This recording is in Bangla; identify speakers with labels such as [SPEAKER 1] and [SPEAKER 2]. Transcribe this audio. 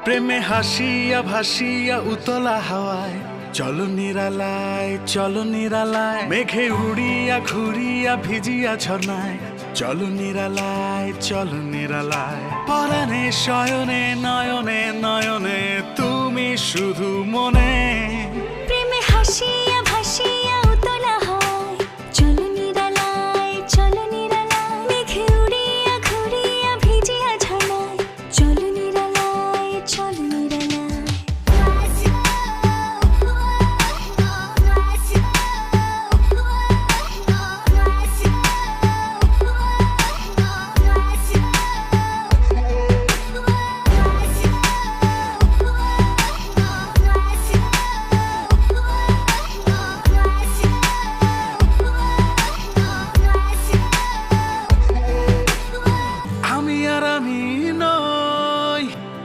[SPEAKER 1] প্রেমে হাসিয়া ভাসিয়া উতলা হাওয়ায় চলো নিরালায়, চলো নিরালায়। মেঘে উড়িয়া ঘুরিয়া ভিজিয়া ঝর্ণায় চলো নিরালায়, চলো নিরালায়। পরাণে শয়নে নয়নে নয়নে তুমি শুধু মনে।
[SPEAKER 2] প্রেমে হাসিয়া